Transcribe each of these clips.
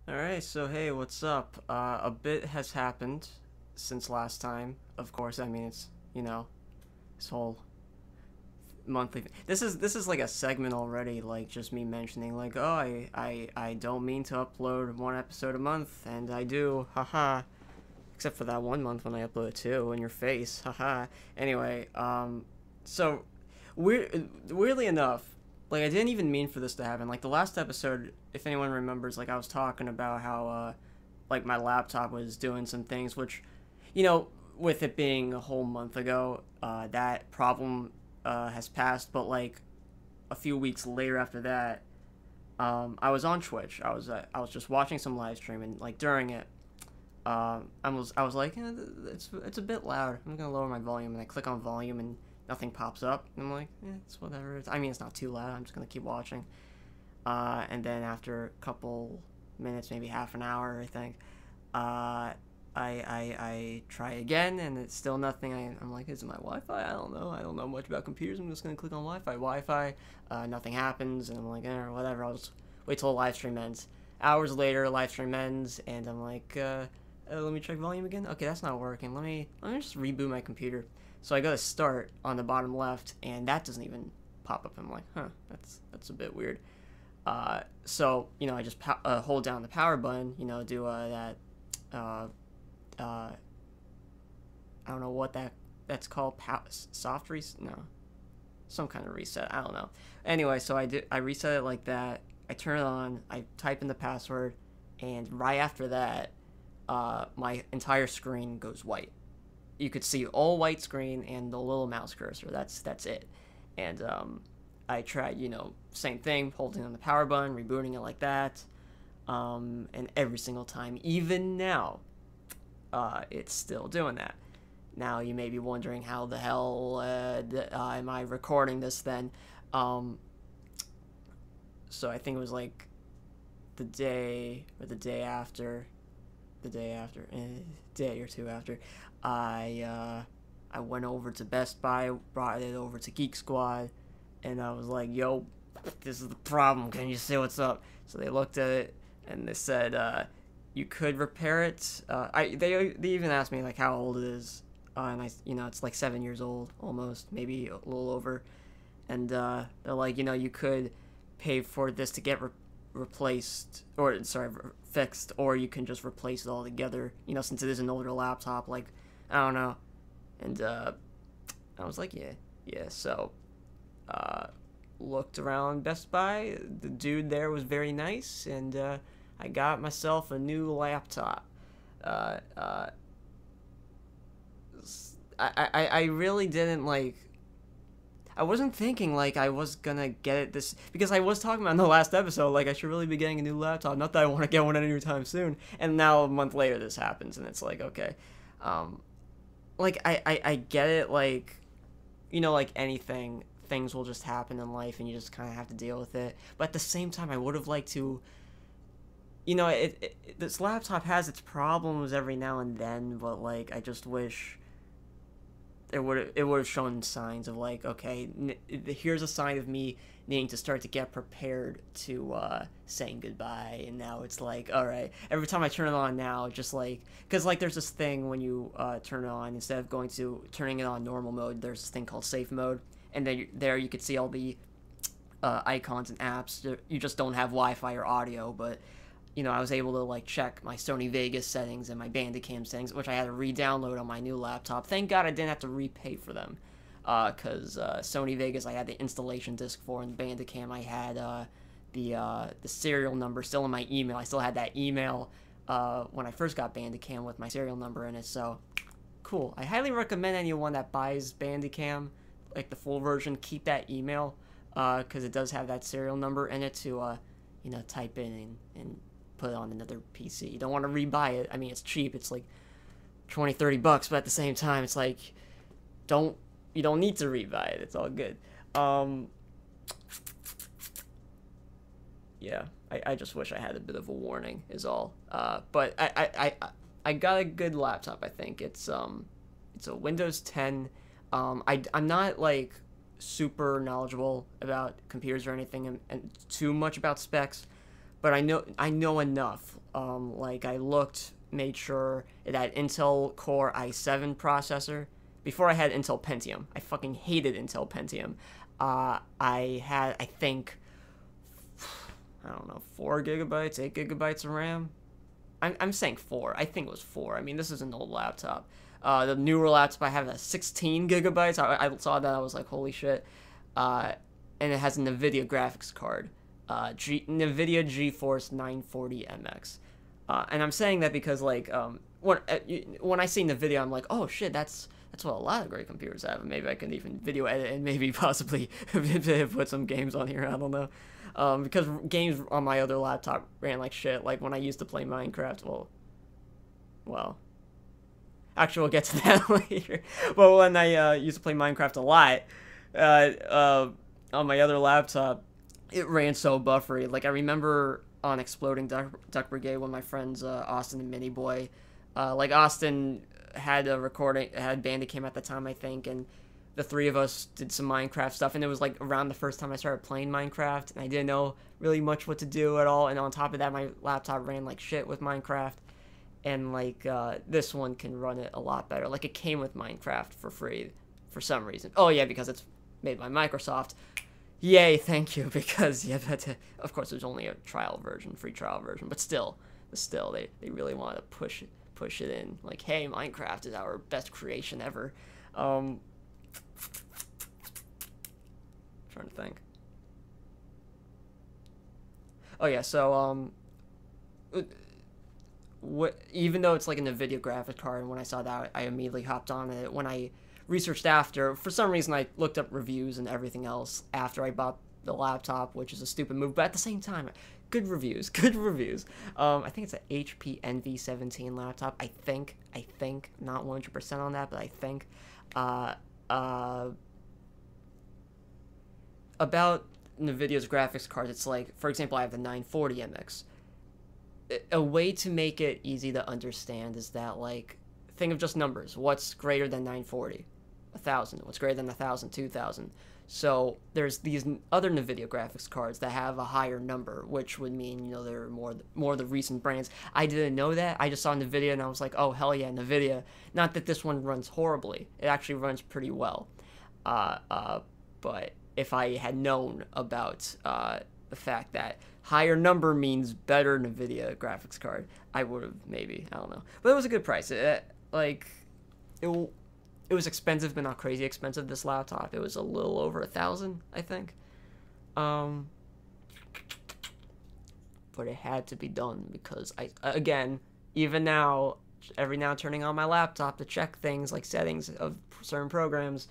Alright, so hey, what's up? A bit has happened since last time. Of course, I mean it's, this whole monthly this is like a segment already, like just me mentioning like, oh, I don't mean to upload one episode a month, and I do, haha. Except for that one month when I uploaded two in your face, haha. Anyway, so weirdly enough, like I didn't even mean for this to happen. Like the last episode, if anyone remembers, like I was talking about how like my laptop was doing some things, which, with it being a whole month ago, that problem has passed. But like a few weeks later after that, I was on Twitch. I was just watching some live stream, and like during it, I was like, it's a bit loud. I'm gonna lower my volume, and I click on volume, and nothing pops up. And I'm like, it's whatever. I mean, it's not too loud. I'm just gonna keep watching. And then after a couple minutes, maybe half an hour, I think, I try again, and it's still nothing. I'm like, is it my Wi-Fi? I don't know. I don't know much about computers. I'm just gonna click on Wi-Fi. Nothing happens, and I'm like, whatever. I'll just wait till the live stream ends. Hours later, live stream ends, and I'm like, let me check volume again. Okay, that's not working. Let me just reboot my computer. So I go to start on the bottom left, and that doesn't even pop up. I'm like, that's a bit weird. So I just hold down the power button. Do that. I don't know what that's called. Soft reset? No, some kind of reset. I don't know. Anyway, so I reset it like that. I turn it on. I type in the password, and right after that, my entire screen goes white. You could see all white screen and the little mouse cursor. That's it. And I tried, same thing, holding on the power button, rebooting it like that, and every single time, even now, it's still doing that. Now you may be wondering how the hell am I recording this then? So I think it was like the day or the day or two after, I went over to Best Buy, brought it over to Geek Squad, and I was like, yo, this is the problem, can you say what's up? So they looked at it, and they said, you could repair it. They even asked me like how old it is, and it's like 7 years old, almost, maybe a little over, and they're like, you could pay for this to get fixed, or you can just replace it all together, since it is an older laptop, like, I don't know. And I was like, yeah. So looked around Best Buy. The dude there was very nice, and I got myself a new laptop. I really didn't like. I wasn't thinking like I was gonna get it this, because I was talking about in the last episode like I should really be getting a new laptop. Not that I want to get one anytime soon. And now a month later this happens, and it's like, okay, like I get it, like, like anything, things will just happen in life, and you just kind of have to deal with it. But at the same time, I would have liked to. This laptop has its problems every now and then, but like I just wish it would have shown signs of like, okay, here's a sign of me needing to start to get prepared to saying goodbye. And now it's like, all right, every time I turn it on now, just like, because like there's this thing when you turn it on, instead of turning it on normal mode, there's this thing called safe mode, and then there you could see all the icons and apps. You just don't have Wi-Fi or audio, but I was able to like check my Sony Vegas settings and my Bandicam settings, which I had to re-download on my new laptop. Thank God I didn't have to repay for them, because Sony Vegas I had the installation disc for, and Bandicam I had the serial number still in my email. I still had that email when I first got Bandicam with my serial number in it. So cool. I highly recommend anyone that buys Bandicam, like the full version, keep that email, because it does have that serial number in it to type in and put it on another PC. You don't want to rebuy it. I mean, it's cheap. It's like $20-30, but at the same time, it's like, you don't need to rebuy it. It's all good. Yeah, I just wish I had a bit of a warning is all. But I got a good laptop. I think it's a Windows 10. I'm not like super knowledgeable about computers or anything, and too much about specs, but I know enough Like I looked, made sure it had Intel Core i7 processor. Before I had Intel Pentium. I fucking hated Intel Pentium. I had, I think, I don't know, 4 gigabytes, 8 gigabytes of RAM. I'm saying 4. I think it was 4. I mean, this is an old laptop. The newer laptop I have has 16 gigabytes. I saw that. I was like, holy shit. And it has a NVIDIA graphics card. NVIDIA GeForce 940MX. And I'm saying that because, like, when I see NVIDIA, I'm like, oh shit, that's what a lot of great computers have. Maybe I can even video edit and maybe possibly put some games on here. I don't know. Because games on my other laptop ran like shit. Like when I used to play Minecraft. Well. Actually, we'll get to that later. But when I used to play Minecraft a lot, on my other laptop, it ran so buffery. Like I remember on Exploding Duck Brigade when my friends Austin and Mini Boy, like Austin had a recording, had Bandicam at the time, I think, and the three of us did some Minecraft stuff, and it was like around the first time I started playing Minecraft, and I didn't know really much what to do at all, and on top of that, my laptop ran like shit with Minecraft, and like this one can run it a lot better. Like it came with Minecraft for free for some reason. Oh yeah, because it's made by Microsoft. Yay, thank you, because yeah, of course there's only a trial version, free trial version, but still they really want to push it in, like, hey, Minecraft is our best creation ever. Trying to think. Oh yeah, so even though it's like a NVIDIA graphics card, and when I saw that, I immediately hopped on it. When I researched after, for some reason, I looked up reviews and everything else after I bought the laptop, which is a stupid move, but at the same time, good reviews. I think it's an HP NV17 laptop. I think, not 100% on that, but I think. About NVIDIA's graphics cards, it's like, for example, I have the 940MX. A way to make it easy to understand is that, like, think of just numbers. What's greater than 940? 1,000. What's greater than 1,000? 2,000. So there's these other NVIDIA graphics cards that have a higher number, which would mean, you know, they're more the recent brands. I didn't know that. I just saw NVIDIA and I was like, oh, hell yeah, NVIDIA. Not that this one runs horribly. It actually runs pretty well. But if I had known about the fact that higher number means better NVIDIA graphics card, I would have maybe, I don't know. But it was a good price. It was expensive, but not crazy expensive, this laptop. It was a little over 1,000, I think. But it had to be done because again, even now, every now turning on my laptop to check things like settings of certain programs,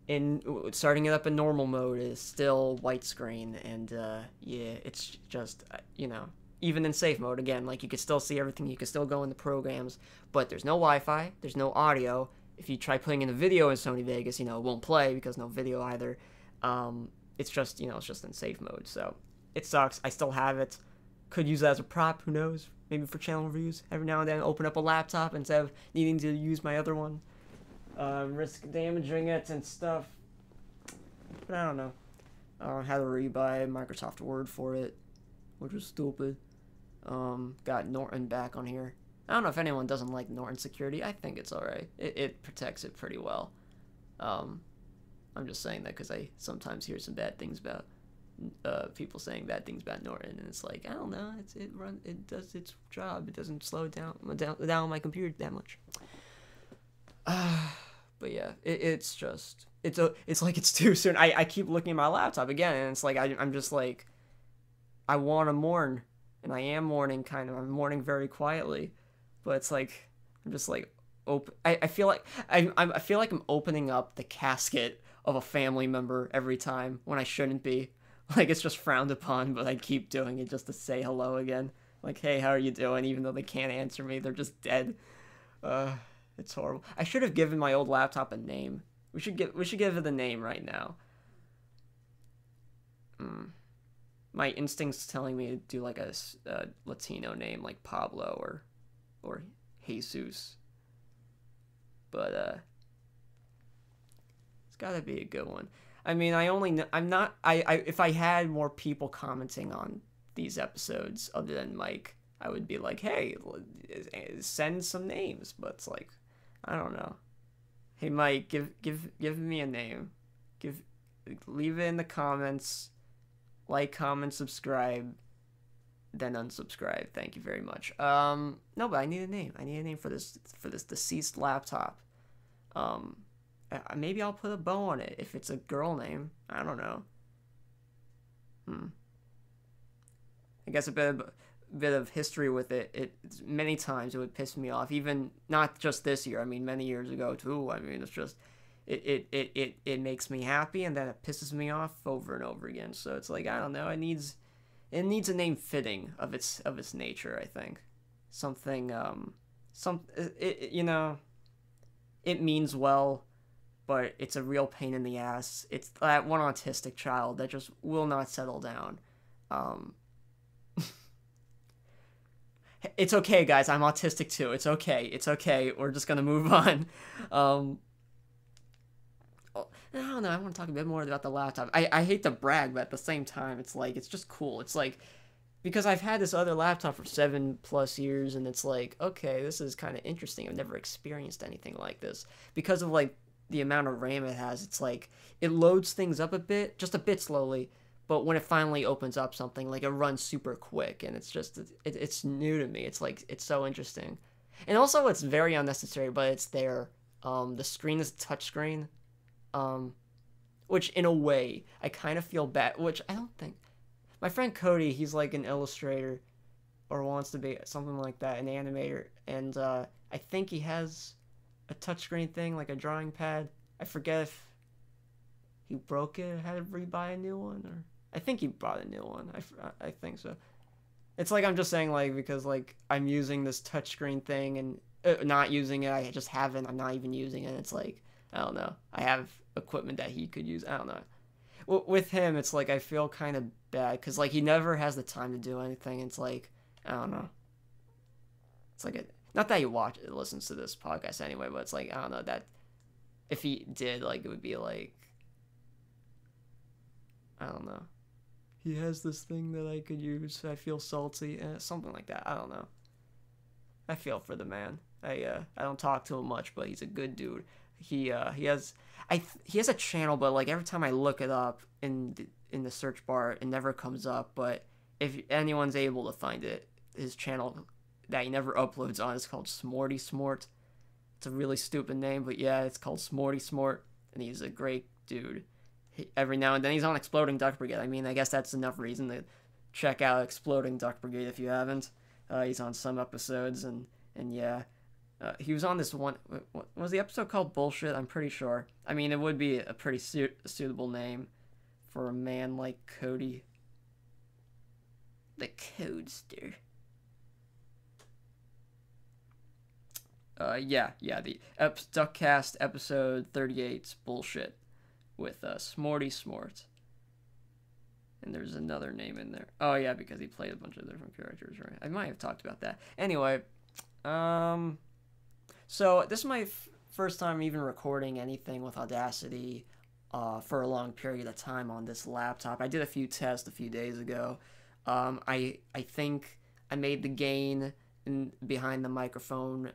in starting it up in normal mode is still white screen, and yeah, it's just, you know, even in safe mode, again, like, you can still see everything, you can still go in the programs, but there's no Wi-Fi, there's no audio. If you try putting in a video in Sony Vegas, you know, it won't play because no video either. It's just, you know, it's just in safe mode, so it sucks. I still have it. Could use it as a prop, who knows? Maybe for channel reviews. Every now and then open up a laptop instead of needing to use my other one. Risk damaging it and stuff. But I don't know. I had to rebuy Microsoft Word for it, which was stupid. Got Norton back on here. I don't know if anyone doesn't like Norton security. I think it's alright. It protects it pretty well. I'm just saying that because I sometimes hear some bad things about people saying bad things about Norton, and it's like, I don't know, it does its job. It doesn't slow it down my computer that much. But yeah, it's like it's too soon. I keep looking at my laptop again, and it's like I'm just like, I want to mourn, and I am mourning kind of. I'm mourning very quietly, but it's like I'm just like I feel like I feel like I'm opening up the casket of a family member every time when I shouldn't be. Like, it's just frowned upon, but I keep doing it just to say hello again. Like, hey, how are you doing? Even though they can't answer me, they're just dead. It's horrible. I should have given my old laptop a name. We should give it a name right now. My instinct's telling me to do like a Latino name, like Pablo or Jesus. But it's gotta be a good one. I mean, if I had more people commenting on these episodes other than Mike, I would be like, hey, send some names. But it's like, I don't know. Hey Mike, give me a name. Leave it in the comments. Like, comment, subscribe, then unsubscribe. Thank you very much. No, but I need a name. I need a name for this deceased laptop. Maybe I'll put a bow on it if it's a girl name. I don't know. I guess a bit of history with it. Many times it would piss me off. Even not just this year. I mean, many years ago too. I mean, it's just it makes me happy, and then it pisses me off over and over again. So it's like, I don't know. It needs a name fitting of its nature. I think something you know, it means well, but it's a real pain in the ass. It's that one autistic child that just will not settle down. It's okay, guys. I'm autistic too. It's okay. It's okay. We're just gonna move on. I don't know. I want to talk a bit more about the laptop. I hate to brag, but at the same time, it's like, it's just cool. It's like, because I've had this other laptop for 7+ years, and it's like, okay, this is kind of interesting. I've never experienced anything like this. Because of, like, the amount of RAM it has, it's like, it loads things up a bit, just a bit slowly, but when it finally opens up something, like, it runs super quick, and it's just, it's new to me. It's like, it's so interesting. And also, it's very unnecessary, but it's there. The screen is a touchscreen, which, in a way, I kind of feel bad, which I don't think... My friend Cody, he's like an illustrator, or wants to be something like that, an animator, and I think he has a touchscreen thing, like a drawing pad. I forget if he broke it, had to rebuy a new one, or... I think he bought a new one. I think so. It's like, I'm just saying, like, because, like, I'm using this touchscreen thing, and not using it, I just haven't, I'm not even using it, it's like, I don't know, I have equipment that he could use, I don't know. With him, it's like, I feel kind of bad, because, like, he never has the time to do anything. It's like, I don't know. It's like, not that he listens to this podcast anyway, but it's like, I don't know, that if he did, like, it would be like, I don't know. He has this thing that I could use, I feel salty, something like that, I don't know. I feel for the man. I don't talk to him much, but he's a good dude. He has a channel, but like every time I look it up in the search bar, it never comes up. But if anyone's able to find it, his channel that he never uploads on is called Smorty Smort. It's a really stupid name, but yeah, it's called Smorty Smort, and he's a great dude. Every now and then he's on Exploding Duck Brigade. I mean, I guess that's enough reason to check out Exploding Duck Brigade if you haven't. He's on some episodes, and yeah. He was on this one... What was the episode called? Bullshit? I'm pretty sure. I mean, it would be a pretty suitable name for a man like Cody. The Codester. Yeah, the Duckcast episode 38's Bullshit with Smorty Smort. And there's another name in there. Oh, yeah, because he played a bunch of different characters, right? I might have talked about that. Anyway, so this is my first time even recording anything with Audacity for a long period of time on this laptop. I did a few tests a few days ago. I think I made the gain behind the microphone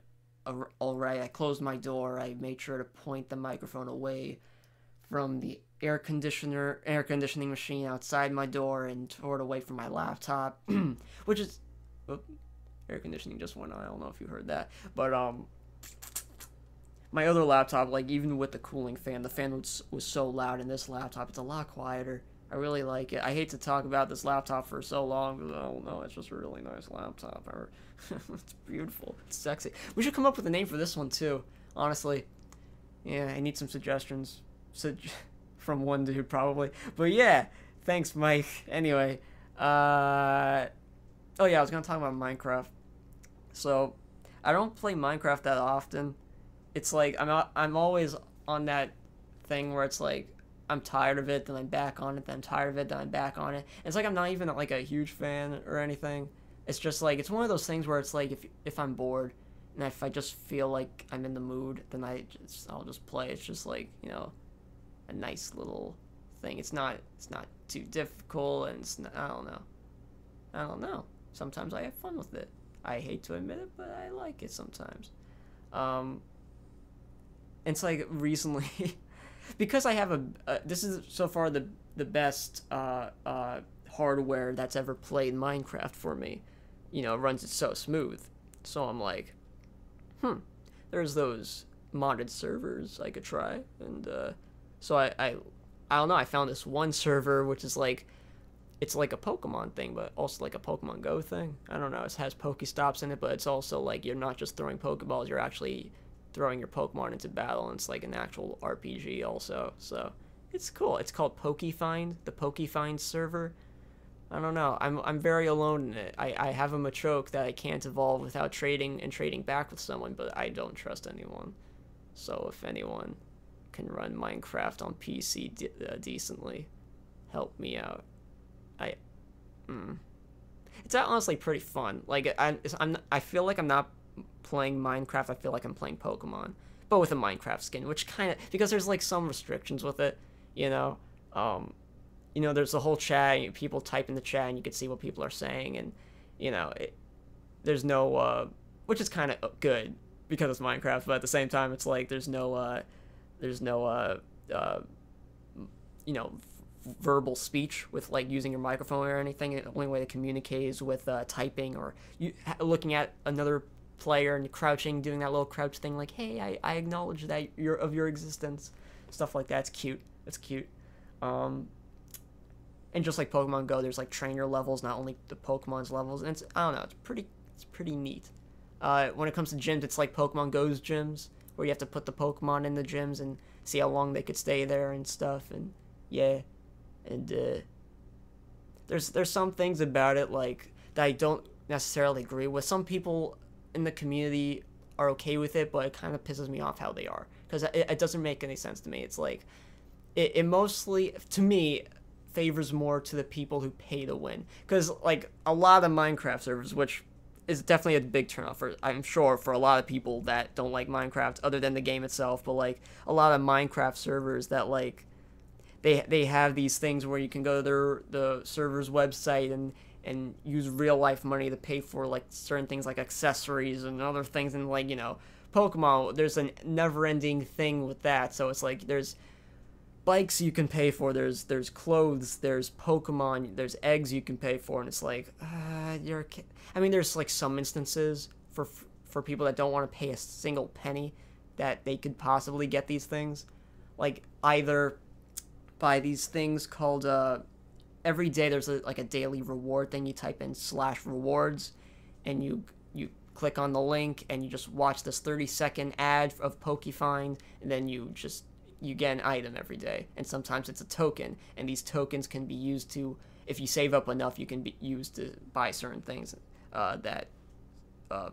alright. I closed my door. I made sure to point the microphone away from the air conditioning machine outside my door and toward away from my laptop, which is... air conditioning just went on. I don't know if you heard that, but my other laptop, like, even with the cooling fan, the fan was so loud. In this laptop, it's a lot quieter. I really like it. I hate to talk about this laptop for so long, because I don't know, it's just a really nice laptop. It's beautiful. It's sexy. We should come up with a name for this one too, honestly. Yeah, I need some suggestions from one dude probably. But yeah, thanks, Mike. Anyway, oh yeah, I was gonna talk about Minecraft. So, I don't play Minecraft that often. It's like, I'm always on that thing where it's like, I'm tired of it, then I'm back on it, then I'm tired of it, then I'm back on it. And it's like, I'm not even like a huge fan or anything. It's just like, it's one of those things where it's like, if I'm bored, and if I just feel like I'm in the mood, then I'll just play. It's just like, you know, a nice little thing. It's not too difficult, and it's not, I don't know. sometimes I have fun with it. I hate to admit it, but I like it sometimes. Um, it's like recently, because I have this is so far the best hardware that's ever played Minecraft for me. You know, it runs it so smooth. So I'm like, there's those modded servers I could try, and so I don't know. I found this one server which is like, it's like a Pokemon thing, but also like a Pokemon Go thing. I don't know. It has Pokestops in it, but it's also like you're not just throwing Pokeballs. You're actually throwing your Pokemon into battle, and it's like an actual RPG also. So it's cool. It's called PokeFind, the PokeFind server. I don't know. I'm very alone in it. I have a Machoke that I can't evolve without trading back with someone, but I don't trust anyone. So if anyone can run Minecraft on PC decently, help me out. It's honestly pretty fun. Like I feel like I'm not playing Minecraft. I feel like I'm playing Pokemon, but with a Minecraft skin, which kind of, because there's like some restrictions with it, you know. There's the whole chat. People type in the chat, and you can see what people are saying, and there's no, which is kind of good because it's Minecraft, but at the same time, it's like there's no verbal speech with like using your microphone or anything. The only way to communicate is with typing, or looking at another player and crouching, doing that little crouch thing, like, hey, I acknowledge that your existence, stuff like that. It's cute. It's cute. And just like Pokemon Go, there's like trainer levels, not only the Pokemon's levels, and I don't know, it's pretty neat. When it comes to gyms, it's like Pokemon Go's gyms, where you have to put the Pokemon in the gyms and see how long they could stay there and stuff, and yeah. And there's some things about it like that I don't necessarily agree with. Some people in the community are okay with it, but it kind of pisses me off how they are, because it doesn't make any sense to me. It's like it mostly, to me, favors more to the people who pay to win, because like a lot of Minecraft servers, which is definitely a big turnoff for, I'm sure, for a lot of people that don't like Minecraft other than the game itself, but like a lot of Minecraft servers that like they have these things where you can go to the server's website and use real life money to pay for like certain things like accessories and other things, and like, Pokemon, there's a never ending thing with that. So it's like there's bikes you can pay for, there's clothes, there's Pokemon, there's eggs you can pay for, and it's like there's like some instances for people that don't want to pay a single penny that they could possibly get these things, like either by these things called every day there's like a daily reward thing. You type in /rewards, and you click on the link, and you just watch this 30-second ad of PokeFind, and then you get an item every day, and sometimes it's a token, and these tokens can be used to, if you save up enough, you can be used to buy certain things that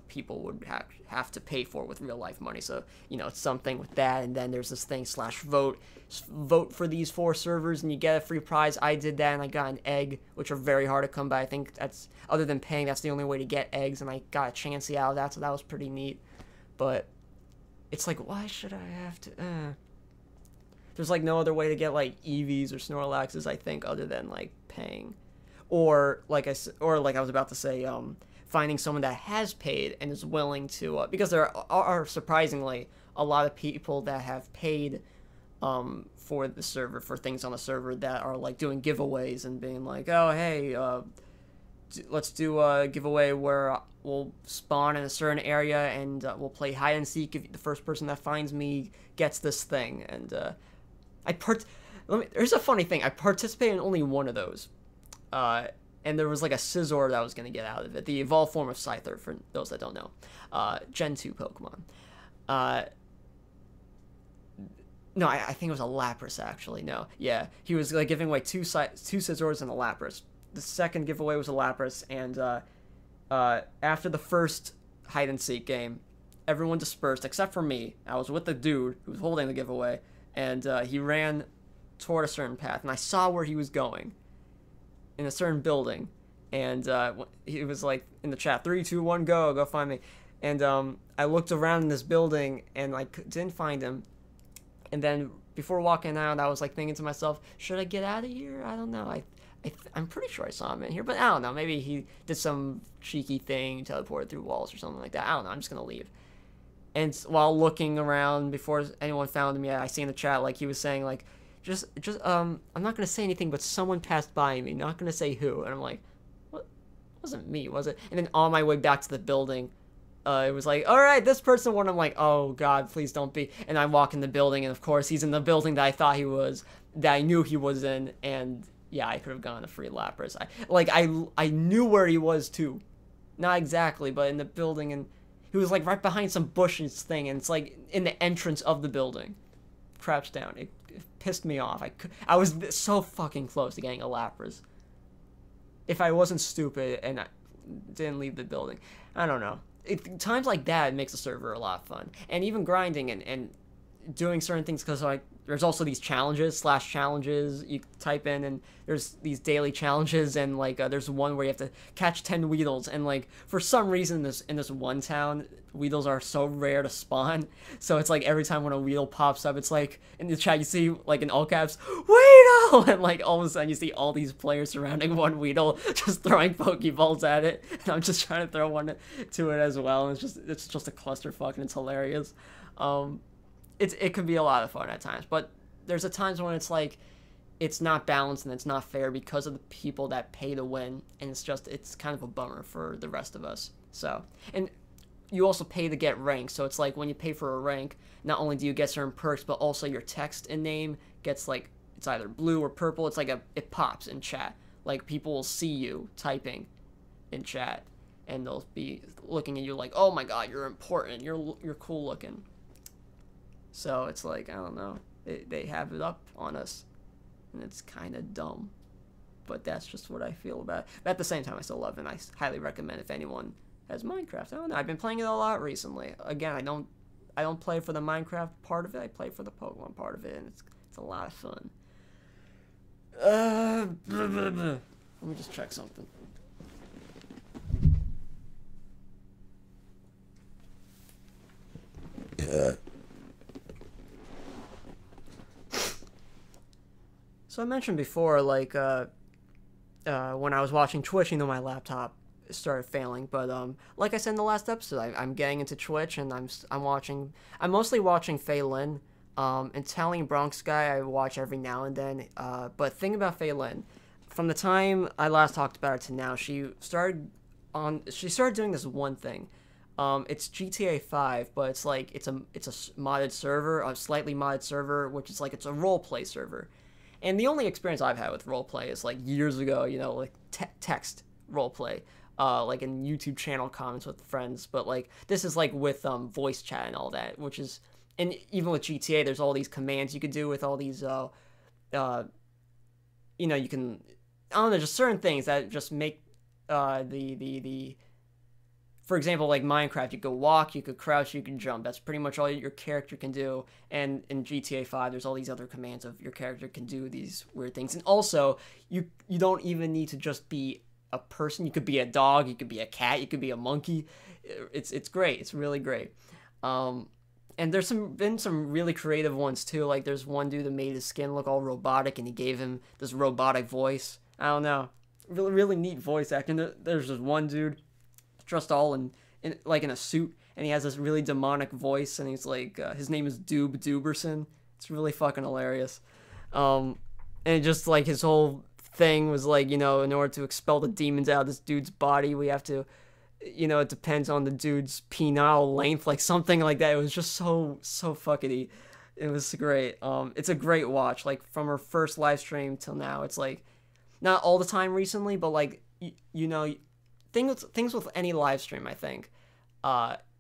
people would have to pay for with real life money. So it's something with that. And then there's this thing /vote for these 4 servers, and you get a free prize. I did that, and I got an egg, which are very hard to come by. I think that's, other than paying, that's the only way to get eggs, and I got a Chansey out of that, so that was pretty neat. But it's like, why should I have to there's like no other way to get like Eevees or Snorlaxes, I think, other than like paying, or like I was about to say, finding someone that has paid and is willing to, because there are surprisingly a lot of people that have paid for the server, for things on the server, that are like doing giveaways and being like, oh hey, let's do a giveaway where we'll spawn in a certain area, and we'll play hide and seek. If the first person that finds me gets this thing, and there's a funny thing. I participated in only one of those, and there was like a Scizor that I was going to get out of it. The evolved form of Scyther, for those that don't know. Gen 2 Pokemon. No, I think it was a Lapras, actually. No. Yeah. He was like giving away two Scizors and a Lapras. The second giveaway was a Lapras, and after the first hide and seek game, everyone dispersed except for me. I was with the dude who was holding the giveaway, and he ran toward a certain path, and I saw where he was going, in a certain building, and he was like in the chat, 3, 2, 1, go find me. And I looked around in this building, and I didn't find him. And then before walking out, I was like thinking to myself, should I get out of here? I don't know. I'm pretty sure I saw him in here, but I don't know. Maybe he did some cheeky thing, teleported through walls or something like that. I don't know. I'm just gonna leave. And while looking around before anyone found me, I see in the chat like he was saying like, just I'm not gonna say anything, but someone passed by me. Not gonna say who. And I'm like, what? It wasn't me, was it? And then on my way back to the building, it was like, all right, this person won. I'm like, oh god, please don't be. And I walk in the building, and of course he's in the building that I thought he was, that I knew he was in, and yeah, I could have gone a free Lapras. I knew where he was too, not exactly, but in the building, and he was like right behind some bushes thing, and it's like in the entrance of the building, crouched down. It pissed me off. I was so fucking close to getting a Lapras. If I wasn't stupid and I didn't leave the building, I don't know. Times like that, it makes the server a lot of fun. And even grinding and doing certain things, because like there's also these challenges you type in, and there's these daily challenges, and like there's one where you have to catch 10 Weedles, and like for some reason in this one town, Weedles are so rare to spawn, so it's like every time when a Weedle pops up, it's like in the chat you see like in all caps Weedle, and like all of a sudden you see all these players surrounding one Weedle just throwing Pokeballs at it, and I'm just trying to throw one to it as well, and it's just a clusterfuck, and it's hilarious. It can be a lot of fun at times, but there's a times when it's like it's not balanced and it's not fair because of the people that pay to win, and it's kind of a bummer for the rest of us. So, and you also pay to get rank, so it's like when you pay for a rank, not only do you get certain perks, but also your text and name gets like, it's either blue or purple. It's like it pops in chat, like people will see you typing in chat, and they'll be looking at you like, oh my god, you're important, you're cool looking. So it's like, I don't know, they have it up on us, and it's kind of dumb, but that's just what I feel about it. But at the same time, I still love it, and I highly recommend if anyone has Minecraft. I don't know, I've been playing it a lot recently. Again, I don't play for the Minecraft part of it, I play for the Pokemon part of it, and it's a lot of fun. Let me just check something. So I mentioned before, like, when I was watching Twitch, my laptop started failing. But like I said in the last episode, I'm getting into Twitch, and I'm mostly watching Fei Lin. Italian Bronx guy I watch every now and then. But thing about Fei Lin, from the time I last talked about her to now, she started doing this one thing. It's GTA 5, but it's like it's a modded server, a slightly modded server, which is like it's a roleplay server. And the only experience I've had with roleplay is like years ago, like text roleplay, like in YouTube channel comments with friends. But like this is like with voice chat and all that, which is, and even with GTA, there's all these commands you could do with all these, you can, I don't know, just certain things that just make for example, like Minecraft, you could walk, you could crouch, you can jump. That's pretty much all your character can do. And in GTA 5, there's all these other commands of your character can do these weird things. And also, you don't even need to just be a person. You could be a dog, you could be a cat, you could be a monkey. It's great. It's really great. And there's been some really creative ones too. Like there's one dude that made his skin look all robotic, and he gave him this robotic voice. I don't know, really really neat voice acting. There's this one dude dressed all in a suit, and he has this really demonic voice, and he's like, his name is Duberson. It's really fucking hilarious. And just like his whole thing was like, in order to expel the demons out of this dude's body, we have to, it depends on the dude's penile length, like something like that. It was just so fuckity. It was great. It's a great watch, like from her first live stream till now. It's like not all the time recently, but like things with any live stream, I think,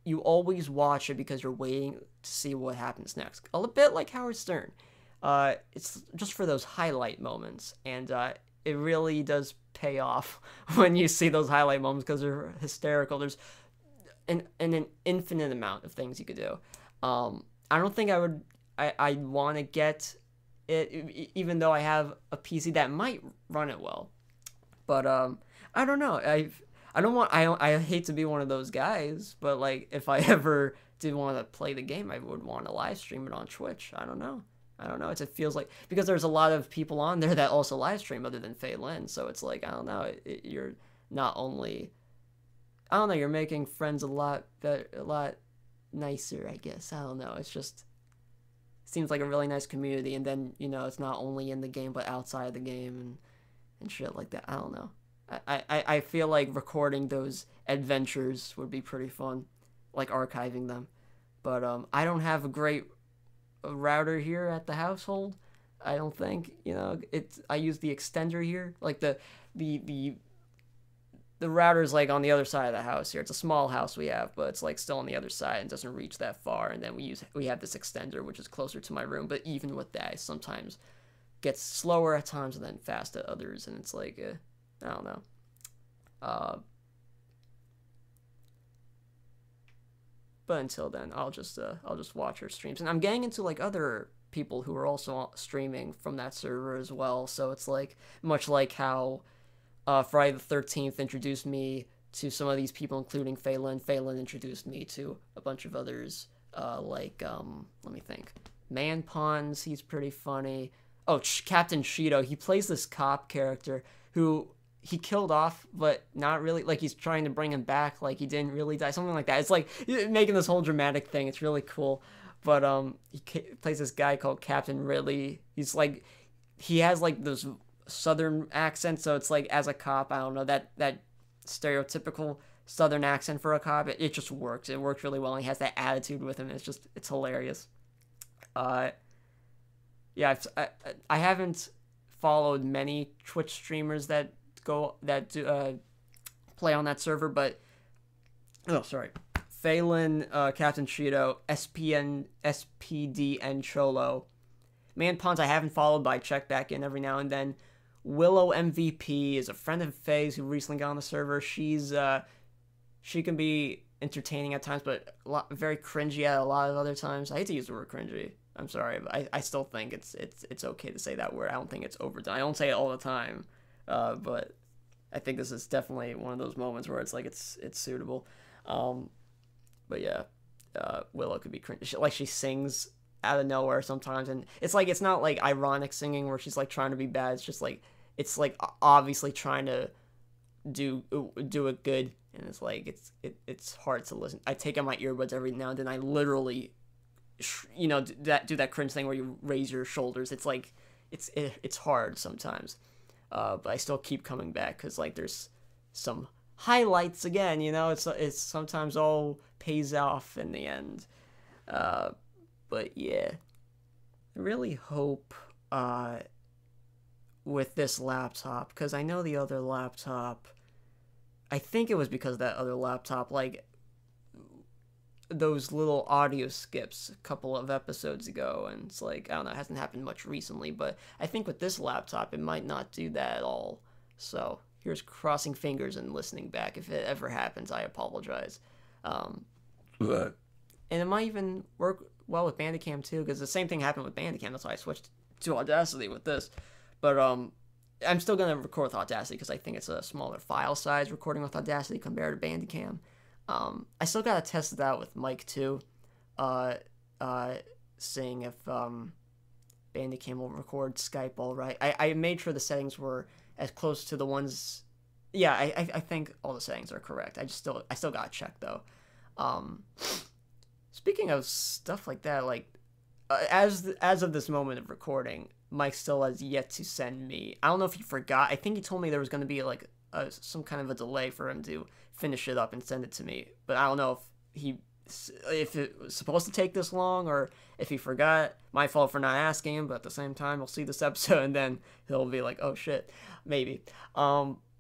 you always watch it because you're waiting to see what happens next. A little bit like Howard Stern. It's just for those highlight moments, and it really does pay off when you see those highlight moments because they're hysterical. There's an infinite amount of things you could do. I don't think I want to get it, even though I have a PC that might run it well. But I don't know. I hate to be one of those guys, but like if I ever did want to play the game, I would want to live stream it on Twitch. I don't know. I don't know. It feels like, because there's a lot of people on there that also live stream other than Fei Lin, so it's like, I don't know. You're not only, I don't know. You're making friends a lot better, a lot nicer, I guess. I don't know. It's just seems like a really nice community, and then it's not only in the game but outside the game and shit like that. I don't know. I feel like recording those adventures would be pretty fun, like archiving them. But I don't have a great router here at the household. I don't think I use the extender here, like the router's like on the other side of the house here. It's a small house we have, but it's like still on the other side and doesn't reach that far. And then we have this extender which is closer to my room, but even with that, it sometimes gets slower at times and then fast at others, and it's like I don't know. But until then, I'll just watch her streams, and I'm getting into like other people who are also streaming from that server as well. So it's like much like how Friday the 13th introduced me to some of these people, including Fei Lin. Fei Lin introduced me to a bunch of others, like let me think. Man Pawns, he's pretty funny. Oh, Captain Shido, he plays this cop character who he killed off, but not really. Like, he's trying to bring him back, like he didn't really die, something like that. It's like making this whole dramatic thing. It's really cool. But he plays this guy called Captain Ridley. He's like, he has like this southern accent, so it's like, as a cop, I don't know, that stereotypical southern accent for a cop, it just works. It works really well, and he has that attitude with him. It's hilarious. Yeah, I haven't followed many Twitch streamers that play on that server, but Fei Lin, Captain Cheeto, SPD, and Cholo. Man Pawns I haven't followed, but I check back in every now and then. Willow MVP is a friend of Faye's who recently got on the server. She can be entertaining at times, but very cringy at a lot of other times. I hate to use the word cringy. I'm sorry, but I still think it's okay to say that word. I don't think it's overdone. I don't say it all the time, but I think this is definitely one of those moments where it's like it's suitable. But yeah, Willow could be cringy. Like, she sings out of nowhere sometimes, and it's like, it's not like ironic singing where she's like trying to be bad. It's just like, it's like obviously trying to do it good, and it's like it's hard to listen. I take out my earbuds every now and then. I literally do that cringe thing where you raise your shoulders. It's like it's hard sometimes, but I still keep coming back because like there's some highlights again. It's sometimes all pays off in the end. But yeah, I really hope with this laptop, because I know the other laptop, I think it was because that other laptop, like, those little audio skips a couple of episodes ago, and it's like, I don't know, it hasn't happened much recently, but I think with this laptop it might not do that at all. So here's crossing fingers and listening back. If it ever happens, I apologize. And it might even work well with Bandicam too, because the same thing happened with Bandicam. That's why I switched to Audacity with this. But I'm still gonna record with Audacity because I think it's a smaller file size recording with Audacity compared to Bandicam. I still gotta test it out with Mic too, seeing if Bandicam will record Skype all right. I made sure the settings were as close to the ones. Yeah, I think all the settings are correct. I still gotta check though. Speaking of stuff like that, like as of this moment of recording, Mike still has yet to send me. I don't know if he forgot. I think he told me there was going to be like some kind of a delay for him to finish it up and send it to me. But I don't know if it was supposed to take this long or if he forgot. My fault for not asking him. But at the same time, he'll see this episode and then he'll be like, "Oh shit, maybe."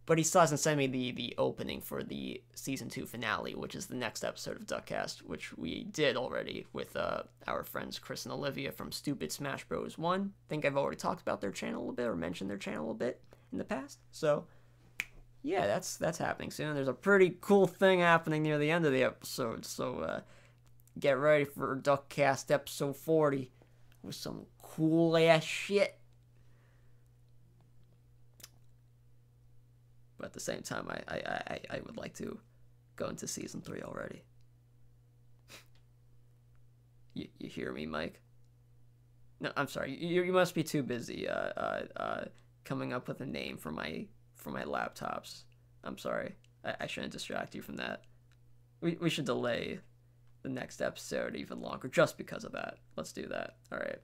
But he still hasn't sent me the opening for the Season 2 finale, which is the next episode of Duckcast, which we did already with our friends Chris and Olivia from Stupid Smash Bros. 1. I think I've already talked about their channel a little bit, or mentioned their channel a little bit in the past. So, yeah, that's happening soon. There's a pretty cool thing happening near the end of the episode, so get ready for Duckcast episode 40 with some cool-ass shit. But at the same time, I would like to go into Season 3 already. You hear me, Mike? No, I'm sorry. You must be too busy coming up with a name for my laptops. I'm sorry. I shouldn't distract you from that. We should delay the next episode even longer just because of that. Let's do that. All right.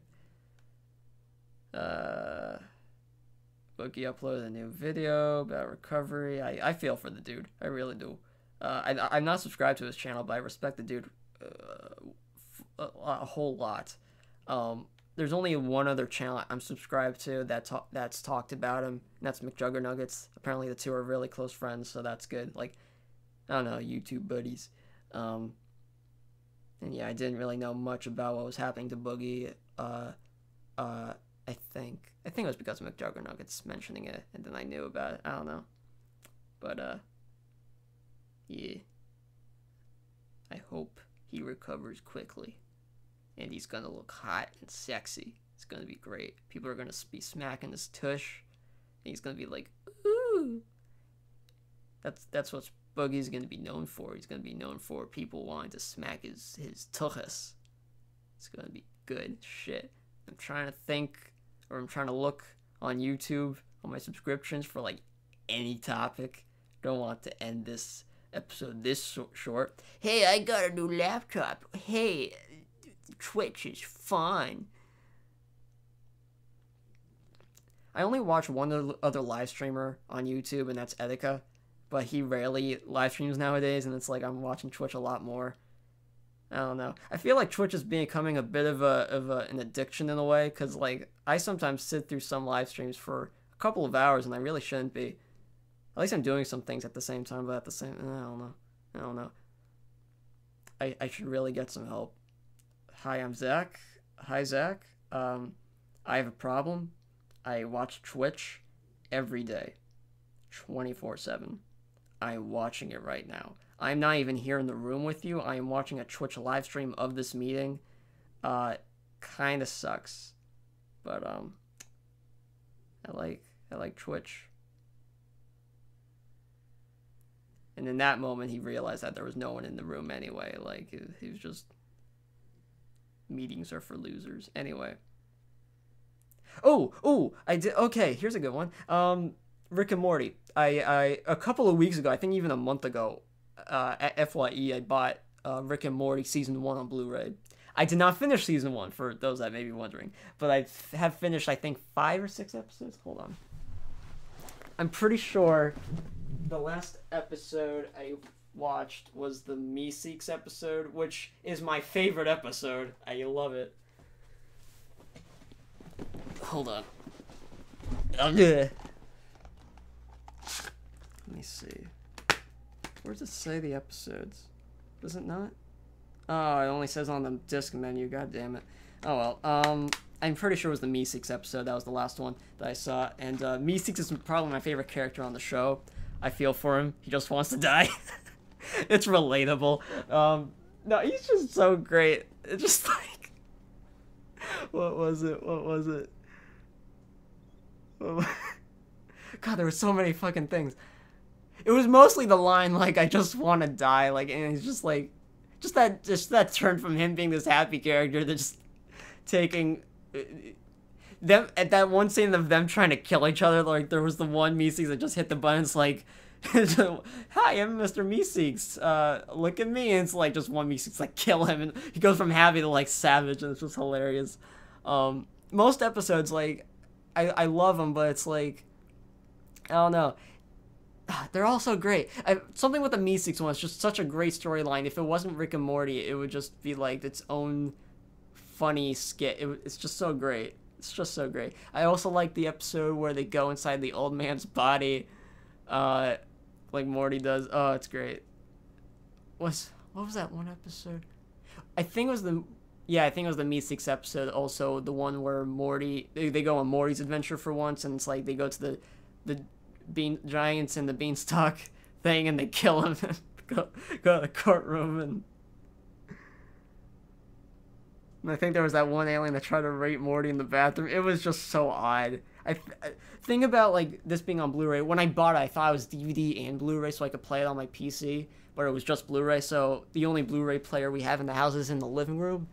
Boogie uploaded a new video about recovery. I feel for the dude. I really do. I'm not subscribed to his channel, but I respect the dude a whole lot. There's only one other channel I'm subscribed to that's talked about him, and that's McJuggernuggets. Apparently the two are really close friends, so that's good. Like, I don't know, YouTube buddies. And yeah, I didn't really know much about what was happening to Boogie. I think it was because of McJuggernuggets mentioning it, and then I knew about it. I don't know. But, yeah. I hope he recovers quickly. And he's gonna look hot and sexy. It's gonna be great. People are gonna be smacking his tush. And he's gonna be like, ooh. That's what Boogie's gonna be known for. He's gonna be known for people wanting to smack his tuchus. It's gonna be good shit. I'm trying to think, or I'm trying to look on YouTube on my subscriptions for like any topic. Don't want to end this episode this short. Hey, I got a new laptop. Hey, Twitch is fun. I only watch one other live streamer on YouTube, and that's Etika, but he rarely live streams nowadays, and it's like I'm watching Twitch a lot more. I don't know. I feel like Twitch is becoming a bit of an addiction in a way, because like I sometimes sit through some live streams for a couple of hours, and I really shouldn't be. At least I'm doing some things at the same time, but at the same, I don't know. I should really get some help. Hi, I'm Zach. Hi, Zach. I have a problem. I watch Twitch every day, 24/7. I'm watching it right now. I'm not even here in the room with you. I am watching a Twitch live stream of this meeting. Kind of sucks, but I like Twitch. And in that moment, he realized that there was no one in the room anyway. Like, he was just... Meetings are for losers. Anyway. Oh, I did... Okay, here's a good one. Rick and Morty. I a couple of weeks ago, I think even a month ago, at FYE, I bought Rick and Morty Season 1 on Blu-ray. I did not finish Season 1, for those that may be wondering. But I have finished, I think, 5 or 6 episodes. Hold on. I'm pretty sure... The last episode I watched was the Meeseeks episode, which is my favorite episode. I love it. Hold on. Let me see. Where does it say the episodes? Does it not? Oh, it only says on the disc menu. God damn it. Oh well. I'm pretty sure it was the Meeseeks episode. That was the last one that I saw. And Meeseeks is probably my favorite character on the show. I feel for him. He just wants to die. It's relatable. No, he's just so great. It's just like... What was it? God, there were so many fucking things. It was mostly the line, like, I just want to die. Like, and he's just like... Just that turn from him being this happy character to just taking... Them at that one scene of them trying to kill each other, like there was the one Meeseeks that just hit the button. It's like, "Hi, I'm Mr. Meeseeks. Look at me." And it's like just one Meeseeks like kill him, and he goes from happy to like savage, and it's just hilarious. Most episodes, like, I love them, but it's like, I don't know. They're all so great. Something with the Meeseeks one is just such a great storyline. If it wasn't Rick and Morty, it would just be like its own funny skit. It's just so great. It's just so great. I also like the episode where they go inside the old man's body, like Morty does. Oh, it's great. What was that one episode? I think it was the Meeseeks episode. Also, the one where Morty they go on Morty's adventure for once, and it's like they go to the bean giants and the beanstalk thing, and they kill him and go to the courtroom and. And I think there was that one alien that tried to rape Morty in the bathroom. It was just so odd. I think about like this being on Blu-ray. When I bought it, I thought it was DVD and Blu-ray so I could play it on my PC, but it was just Blu-ray. So the only Blu-ray player we have in the house is in the living room,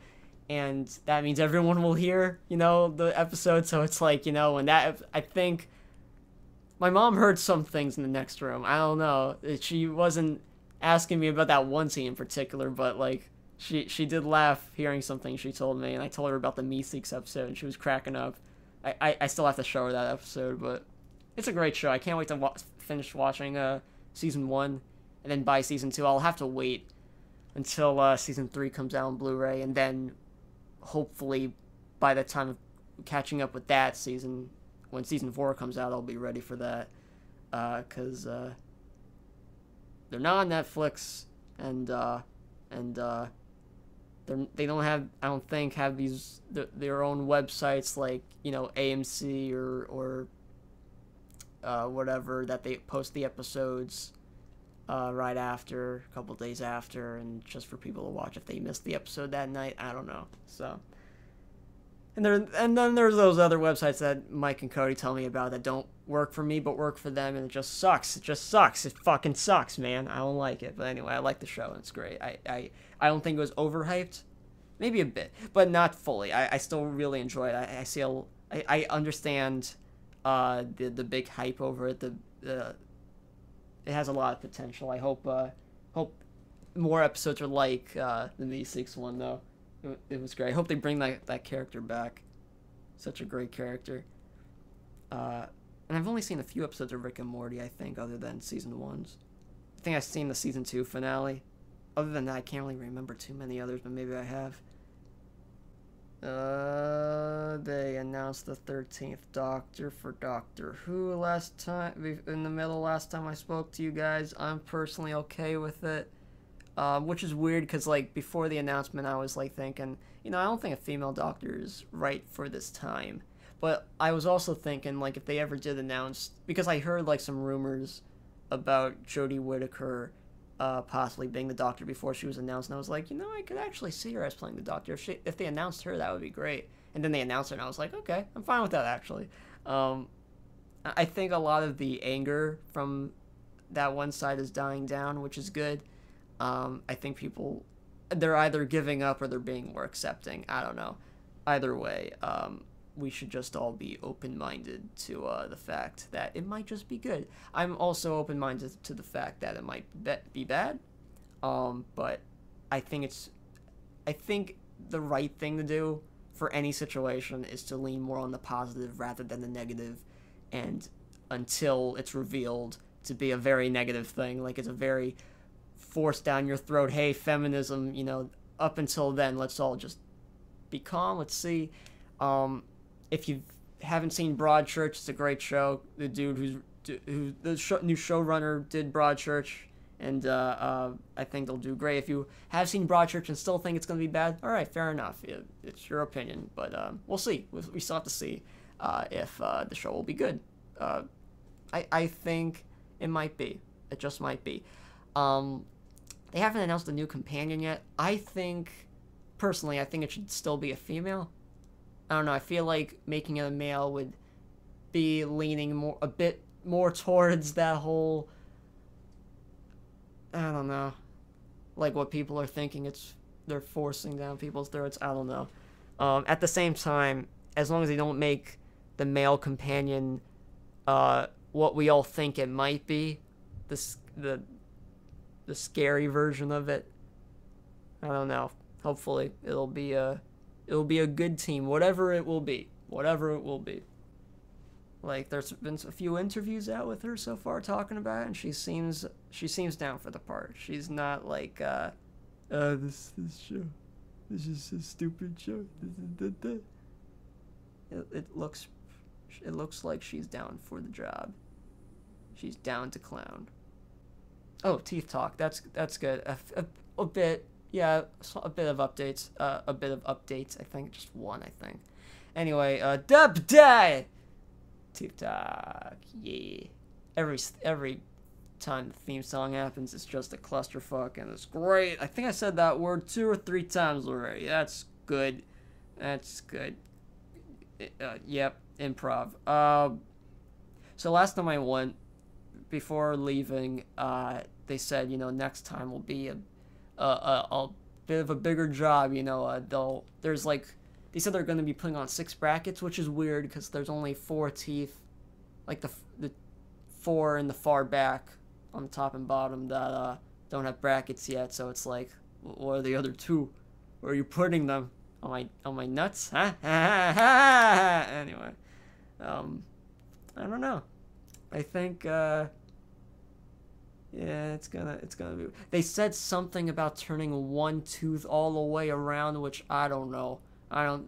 and that means everyone will hear, the episode. So it's like, when that, I think my mom heard some things in the next room. I don't know. She wasn't asking me about that one scene in particular, but like she did laugh hearing something she told me, and I told her about the Me6 episode, and she was cracking up. I still have to show her that episode, but it's a great show. I can't wait to finish watching season 1, and then by season 2, I'll have to wait until season 3 comes out on Blu-ray, and then hopefully by the time of catching up with that season, when season 4 comes out, I'll be ready for that, because they're not on Netflix, and they don't have, I don't think, have their own websites like, AMC or whatever, that they post the episodes right after, a couple days after, and just for people to watch if they missed the episode that night. I don't know. So, and then there's those other websites that Mike and Cody tell me about that don't work for me but work for them, and it just sucks. It just sucks. It fucking sucks, man. I don't like it. But anyway, I like the show, and it's great. I don't think it was overhyped. Maybe a bit, but not fully. I still really enjoy it. I understand the big hype over it. It has a lot of potential. I hope more episodes are like the Me6 one, though. It was great. I hope they bring that character back. Such a great character. And I've only seen a few episodes of Rick and Morty, I think, other than season 1's. I think I've seen the season 2 finale. Other than that, I can't really remember too many others, but maybe I have. They announced the 13th Doctor for Doctor Who last time, in the middle last time I spoke to you guys. I'm personally okay with it, which is weird, because, like, before the announcement, I was, like, thinking, I don't think a female Doctor is right for this time, but I was also thinking, like, if they ever did announce, because I heard, like, some rumors about Jodie Whittaker possibly being the Doctor before she was announced, and I was like, I could actually see her as playing the Doctor. If they announced her, that would be great. And then they announced her, and I was like, okay, I'm fine with that, actually. I think a lot of the anger from that one side is dying down, which is good. I think people, they're either giving up or they're being more accepting. I don't know. Either way, we should just all be open-minded to the fact that it might just be good. I'm also open-minded to the fact that it might be bad, but I think the right thing to do for any situation is to lean more on the positive rather than the negative, and until it's revealed to be a very negative thing, like it's a very forced down your throat, hey, feminism, up until then, let's all just be calm, let's see. If you haven't seen Broadchurch, it's a great show. The dude new showrunner did Broadchurch, and I think they'll do great. If you have seen Broadchurch and still think it's going to be bad, all right, fair enough. It's your opinion, but we'll see. We still have to see if the show will be good. I think it might be. It just might be. They haven't announced a new companion yet. Personally, I think it should still be a female. I don't know, I feel like making it a male would be leaning a bit more towards that whole, I don't know, like what people are thinking they're forcing down people's throats. I don't know. At the same time, as long as they don't make the male companion what we all think it might be, the scary version of it, I don't know. Hopefully it'll be a good team, whatever it will be. Like, there's been a few interviews out with her so far talking about it, and she seems down for the part. She's not like, this show, this is a stupid show. It looks like she's down for the job. She's down to clown. Oh, Teeth Talk. That's good. A bit. Yeah, a bit of updates. I think. Just one, I think. Anyway, Dub Die! Teeth Talk. Yeah. Every time the theme song happens, it's just a clusterfuck, and it's great. I think I said that word 2 or 3 times already. That's good. Yep, improv. So last time I went, before leaving, they said, next time will be a bit of a bigger job, you know. There's like, they said they're going to be putting on 6 brackets, which is weird because there's only 4 teeth, like the 4 in the far back on the top and bottom that don't have brackets yet. So it's like, what are the other 2? Where are you putting them? On my nuts? Huh? Anyway, I don't know. I think yeah, it's gonna be. They said something about turning 1 tooth all the way around, which I don't know.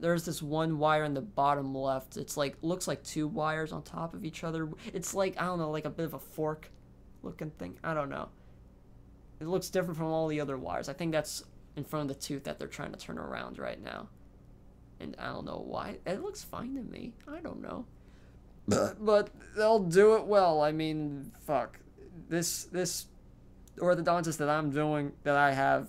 There's this one wire in the bottom left. It's like, looks like 2 wires on top of each other. It's like, I don't know, like a bit of a fork looking thing. I don't know. It looks different from all the other wires. I think that's in front of the tooth that they're trying to turn around right now. And I don't know why. It looks fine to me. I don't know. But they'll do it well. I mean, fuck. This orthodontist that I'm doing, that I have,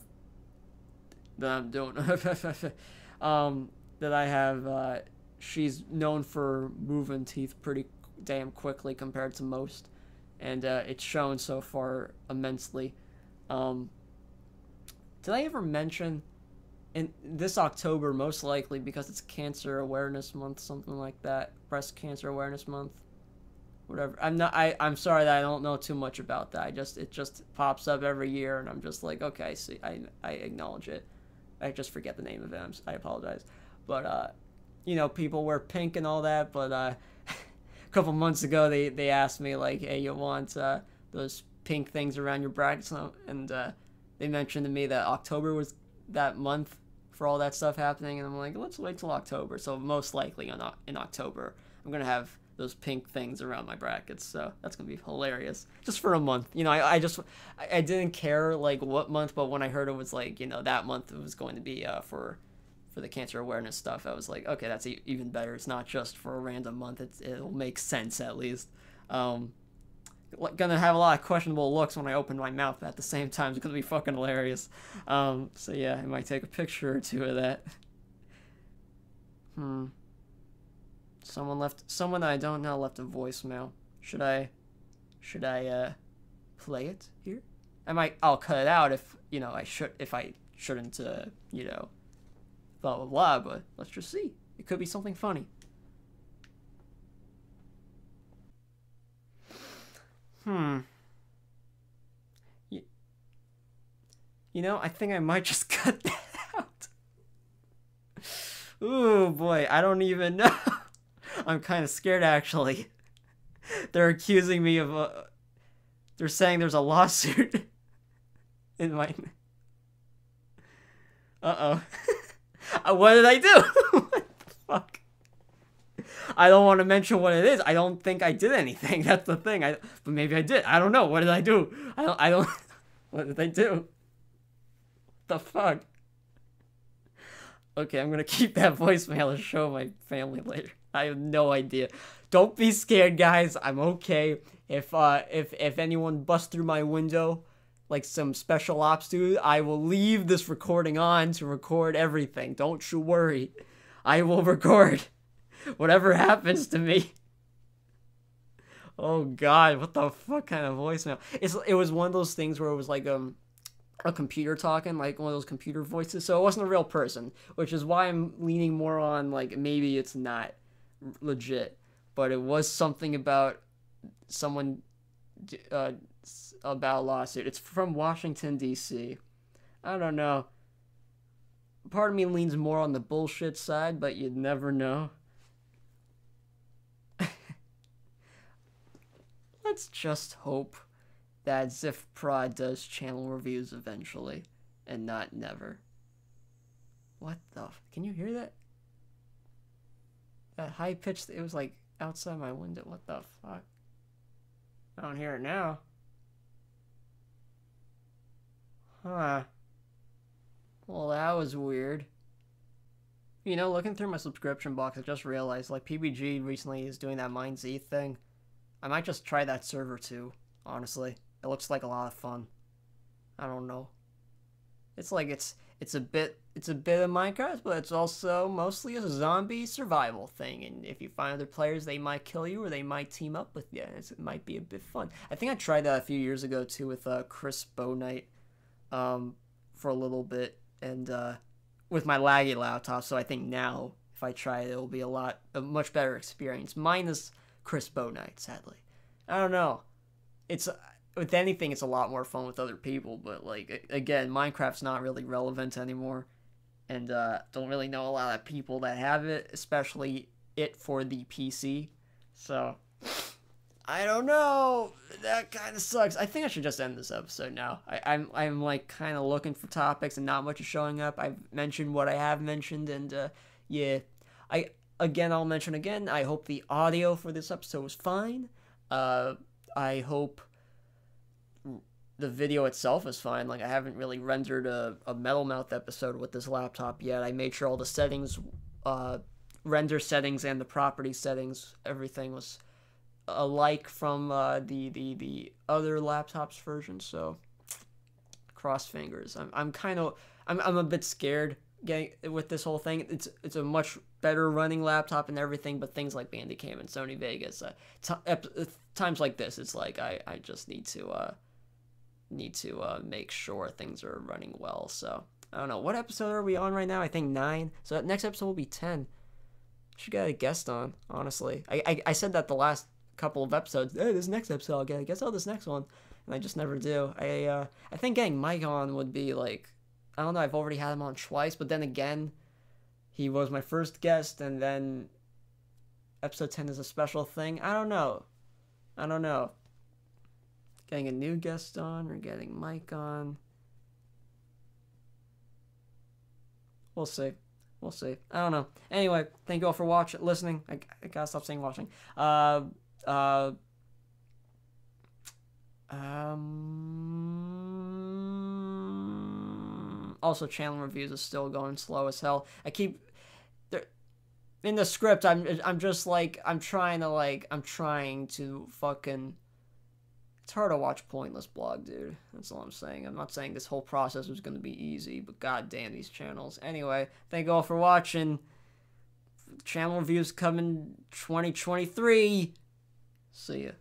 she's known for moving teeth pretty damn quickly compared to most. And it's shown so far immensely. Did I ever mention in this October, most likely because it's Cancer Awareness Month, something like that, Breast Cancer Awareness Month, whatever. I'm sorry that I don't know too much about that. It just pops up every year, and I'm just like, okay, see, I acknowledge it. I just forget the name of it. I apologize, but you know, people wear pink and all that. But a couple months ago, they asked me like, hey, you want those pink things around your brackets, and they mentioned to me that October was that month for all that stuff happening, and I'm like, let's wait till October. So most likely in October, I'm gonna have those pink things around my brackets. So that's gonna be hilarious, just for a month. You know, I didn't care like what month, but when I heard it was like, you know, that month it was going to be for the cancer awareness stuff, I was like, okay, that's even better. It's not just for a random month. It'll make sense at least. Gonna have a lot of questionable looks when I open my mouth, but at the same time it's gonna be fucking hilarious. So yeah, I might take a picture or 2 of that. Someone that I don't know left a voicemail. Should I play it here? I'll cut it out if, you know, I shouldn't, you know, blah blah blah, but let's just see. It could be something funny. You know, I think I might just cut that out. Ooh, boy, I don't even know. I'm kind of scared, actually. They're accusing me of, they're saying there's a lawsuit in my... Uh-oh. What did I do? What the fuck? I don't want to mention what it is. I don't think I did anything. That's the thing. But maybe I did. I don't know. What did I do? I don't. What did I do? The fuck? Okay, I'm gonna keep that voicemail and show my family later. I have no idea. Don't be scared, guys. I'm okay. If anyone busts through my window, like some special ops dude, I will leave this recording on to record everything. Don't you worry. I will record whatever happens to me. Oh god, what the fuck kind of voicemail? It was one of those things where it was like a computer talking, like one of those computer voices, so it wasn't a real person, which is why I'm leaning more on like maybe it's not legit, but it was something about someone about a lawsuit. It's from Washington DC. I don't know. Part of me leans more on the bullshit side, but you'd never know. Let's just hope that ZIFprod does channel reviews eventually, and not never. What the... Can you hear that? That high-pitched... It was like outside my window. What the fuck? I don't hear it now. Huh. Well, that was weird. You know, looking through my subscription box, I just realized, like, PBG recently is doing that MindZ thing. I might just try that server too, honestly. It looks like a lot of fun. I don't know. It's like it's a bit of Minecraft, but it's also mostly a zombie survival thing. And if you find other players, they might kill you or they might team up with you. It might be a bit fun. I think I tried that a few years ago too with Chris Bownight for a little bit. and with my laggy laptop. So I think now if I try it, it'll be a much better experience. Minus Chris Bow Knight, sadly. I don't know. It's with anything, it's a lot more fun with other people. But like again, Minecraft's not really relevant anymore, and don't really know a lot of people that have it, especially it for the PC. So I don't know. That kind of sucks. I think I should just end this episode now. I'm like kind of looking for topics and not much is showing up. I've mentioned what I have mentioned, and yeah, I'll mention again. I hope the audio for this episode was fine. I hope the video itself is fine. Like I haven't really rendered a MetalMouth episode with this laptop yet. I made sure all the settings, render settings and the property settings, everything was alike from the other laptop's version. So cross fingers. I'm a bit scared getting with this whole thing. It's a much better running laptop and everything, but things like Bandicam and Sony Vegas, times like this, it's like I just need to make sure things are running well. So I don't know, what episode are we on right now? I think 9. So that next episode will be 10. Should get a guest on, honestly. I said that the last couple of episodes. Hey, this next episode I'll get a guest on this next one, and I just never do. I think getting Mike on would be like, I don't know, I've already had him on twice, but then again, he was my first guest, and then episode 10 is a special thing. I don't know. Getting a new guest on or getting Mike on. We'll see. I don't know. Anyway, thank you all for listening. I gotta stop saying watching. Also, channel reviews is still going slow as hell. In the script, I'm just like, I'm trying to fucking. It's hard to watch pointless blog, dude. That's all I'm saying. I'm not saying this whole process was gonna be easy, but goddamn these channels. Anyway, thank you all for watching. Channel reviews coming 2023. See ya.